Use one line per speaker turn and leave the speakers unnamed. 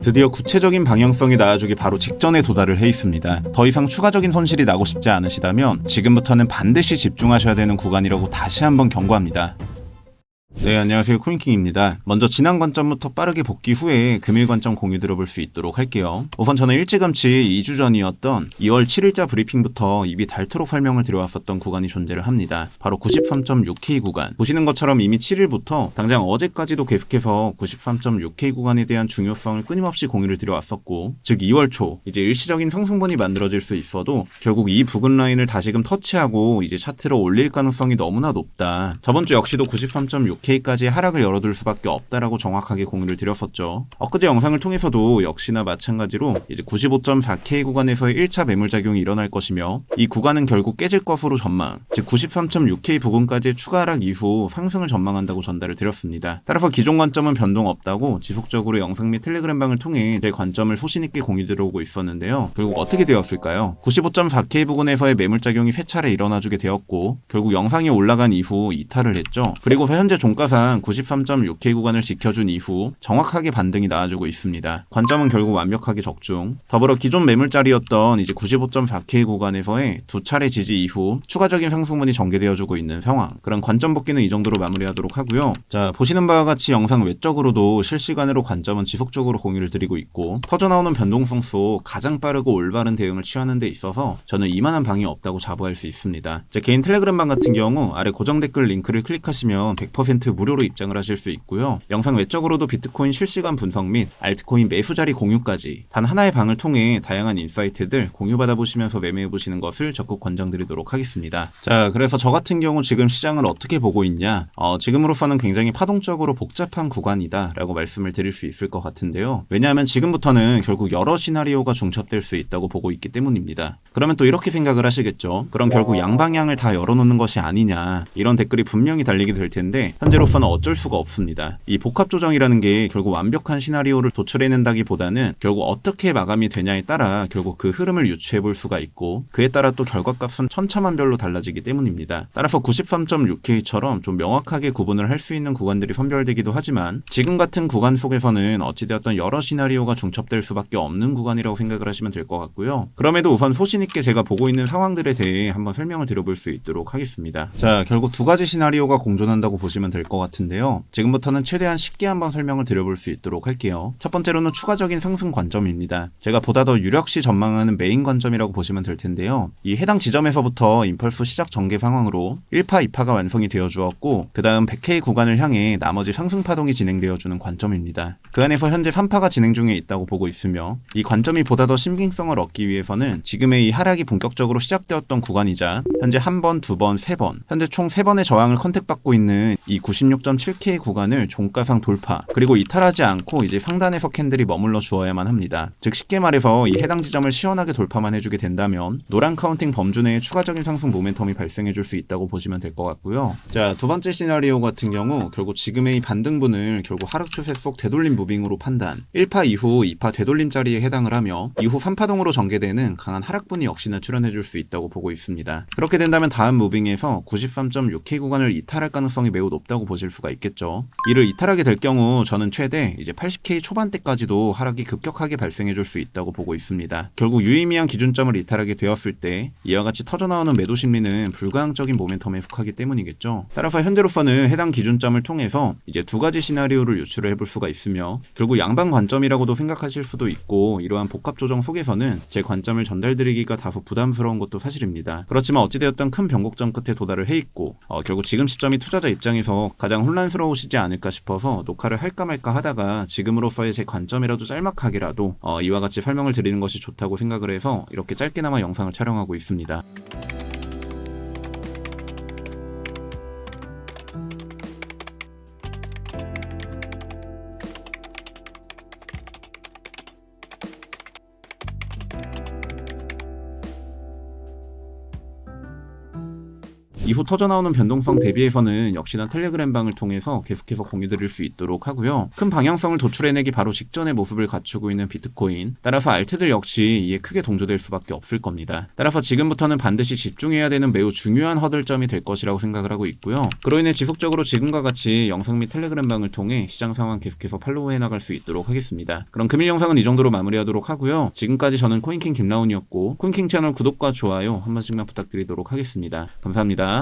드디어 구체적인 방향성이 나와주기 바로 직전에 도달을 해 있습니다. 더 이상 추가적인 손실이 나고 싶지 않으시다면 지금부터는 반드시 집중하셔야 되는 구간이라고 다시 한번 경고합니다. 네, 안녕하세요. 코인킹입니다. 먼저 지난 관점부터 빠르게 복귀 후에 금일 관점 공유 들어볼 수 있도록 할게요. 우선 저는 일찌감치 2주 전이었던 2월 7일자 브리핑부터 입이 닳도록 설명을 드려왔었던 구간이 존재를 합니다. 바로 93.6K 구간. 보시는 것처럼 이미 7일부터 당장 어제까지도 계속해서 93.6K 구간에 대한 중요성을 끊임없이 공유를 드려왔었고, 즉 2월 초 이제 일시적인 상승분이 만들어질 수 있어도 결국 이 부근 라인을 다시금 터치하고 이제 차트로 올릴 가능성이 너무나 높다. 저번 주 역시도 93.6K까지 하락을 열어둘 수밖에 없다라고 정확하게 공유를 드렸었죠. 엊그제 영상을 통해서도 역시나 마찬가지로 이제 95.4K 구간에서의 1차 매물작용이 일어날 것이며 이 구간은 결국 깨질 것으로 전망, 즉 93.6K 부근까지의 추가 하락 이후 상승을 전망한다고 전달을 드렸습니다. 따라서 기존 관점은 변동 없다고 지속적으로 영상 및 텔레그램방을 통해 제 관점을 소신있게 공유 들어오고 있었는데요. 결국 어떻게 되었을까요? 95.4K 부근에서의 매물작용이 세 차례 일어나주게 되었고 결국 영상이 올라간 이후 이탈을 했죠. 그리고서 현재 종가상 93.6K 구간을 지켜준 이후 정확하게 반등이 나와주고 있습니다. 관점은 결국 완벽하게 적중. 더불어 기존 매물자리였던 이제 95.4K 구간에서의 두 차례 지지 이후 추가적인 상승분이 전개되어주고 있는 상황. 그런 관점 복귀는 이 정도로 마무리하도록 하고요. 자, 보시는 바와 같이 영상 외적으로도 실시간으로 관점은 지속적으로 공유를 드리고 있고 터져나오는 변동성 속 가장 빠르고 올바른 대응을 취하는 데 있어서 저는 이만한 방이 없다고 자부할 수 있습니다. 제 개인 텔레그램방 같은 경우 아래 고정 댓글 링크를 클릭하시면 100% 무료로 입장을 하실 수 있고요. 영상 외적으로도 비트코인 실시간 분석 및 알트코인 매수 자리 공유까지 단 하나의 방을 통해 다양한 인사이트들 공유받아 보시면서 매매해 보시는 것을 적극 권장드리도록 하겠습니다. 자, 그래서 저 같은 경우 지금 시장을 어떻게 보고 있냐? 지금으로서는 굉장히 파동적으로 복잡한 구간이다 라고 말씀을 드릴 수 있을 것 같은데요. 왜냐하면 지금부터는 결국 여러 시나리오가 중첩될 수 있다고 보고 있기 때문입니다. 그러면 또 이렇게 생각을 하시겠죠. 그럼 결국 양방향을 다 열어놓는 것이 아니냐, 이런 댓글이 분명히 달리게 될 텐데 현재로서는 어쩔 수가 없습니다. 이 복합 조정이라는 게 결국 완벽한 시나리오를 도출해낸다기보다는 결국 어떻게 마감이 되냐에 따라 결국 그 흐름을 유추해 볼 수가 있고 그에 따라 또 결과값은 천차만별로 달라지기 때문입니다. 따라서 93.6K처럼 좀 명확하게 구분을 할 수 있는 구간들이 선별되기도 하지만 지금 같은 구간 속에서는 어찌되었던 여러 시나리오가 중첩될 수밖에 없는 구간이라고 생각을 하시면 될 것 같고요. 그럼에도 우선 소신있게 제가 보고 있는 상황들에 대해 한번 설명을 드려볼 수 있도록 하겠습니다. 자, 결국 두 가지 시나리오가 공존한다고 보시면 될 것 같은데요. 지금부터는 최대한 쉽게 한번 설명을 드려볼 수 있도록 할게요. 첫 번째로는 추가적인 상승 관점입니다. 제가 보다 더 유력시 전망하는 메인 관점이라고 보시면 될 텐데요. 이 해당 지점에서부터 임펄스 시작 전개 상황으로 1파, 2파가 완성이 되어 주었고 그 다음 100K 구간을 향해 나머지 상승 파동이 진행되어 주는 관점입니다. 그 안에서 현재 3파가 진행 중에 있다고 보고 있으며 이 관점이 보다 더 신빙성을 얻기 위해서는 지금의 이 하락이 본격적으로 시작되었던 구간이자 현재 한 번, 두 번, 세 번, 현재 총 3번의 저항을 컨택받고 있는 이 96.7K 구간을 종가상 돌파, 그리고 이탈하지 않고 이제 상단에서 캔들이 머물러 주어야만 합니다. 즉 쉽게 말해서 이 해당 지점을 시원하게 돌파만 해주게 된다면 노란 카운팅 범주 내에 추가적인 상승 모멘텀이 발생해 줄 수 있다고 보시면 될 것 같고요. 자, 두 번째 시나리오 같은 경우 결국 지금의 이 반등분을 결국 하락 추세 속 되돌림 무빙으로 판단, 1파 이후 2파 되돌림 자리에 해당을 하며 이후 3파동으로 전개되는 강한 하락분이 역시나 출현해 줄 수 있다고 보고 있습니다. 그렇게 된다면 다음 무빙에서 93.6K 구간을 이탈할 가능성이 매우 높다고 보실 수가 있겠죠. 이를 이탈하게 될 경우 저는 최대 이제 80K 초반대까지도 하락이 급격하게 발생해 줄 수 있다고 보고 있습니다. 결국 유의미한 기준점을 이탈하게 되었을 때 이와 같이 터져나오는 매도 심리는 불가항적인 모멘텀에 속하기 때문이겠죠. 따라서 현재로서는 해당 기준점을 통해서 이제 두 가지 시나리오를 유출을 해볼 수가 있으며 결국 양방 관점이라고도 생각하실 수도 있고 이러한 복합 조정 속에서는 제 관점을 전달드리기가 다소 부담스러운 것도 사실입니다. 그렇지만 어찌되었던 큰 변곡점 끝에 도달을 해 있고 결국 지금 시점이 투자자 입장에서 가장 혼란스러우시지 않을까 싶어서 녹화를 할까 말까 하다가 지금으로서의 제 관점이라도 짤막하게라도 이와 같이 설명을 드리는 것이 좋다고 생각을 해서 이렇게 짧게나마 영상을 촬영하고 있습니다. 이후 터져나오는 변동성 대비해서는 역시나 텔레그램방을 통해서 계속해서 공유드릴 수 있도록 하고요. 큰 방향성을 도출해내기 바로 직전의 모습을 갖추고 있는 비트코인, 따라서 알트들 역시 이에 크게 동조될 수밖에 없을 겁니다. 따라서 지금부터는 반드시 집중해야 되는 매우 중요한 허들점이 될 것이라고 생각을 하고 있고요. 그로 인해 지속적으로 지금과 같이 영상 및 텔레그램방을 통해 시장 상황 계속해서 팔로우해 나갈 수 있도록 하겠습니다. 그럼 금일 영상은 이 정도로 마무리하도록 하고요. 지금까지 저는 코인킹 김라운이었고, 코인킹 채널 구독과 좋아요 한 번씩만 부탁드리도록 하겠습니다. 감사합니다.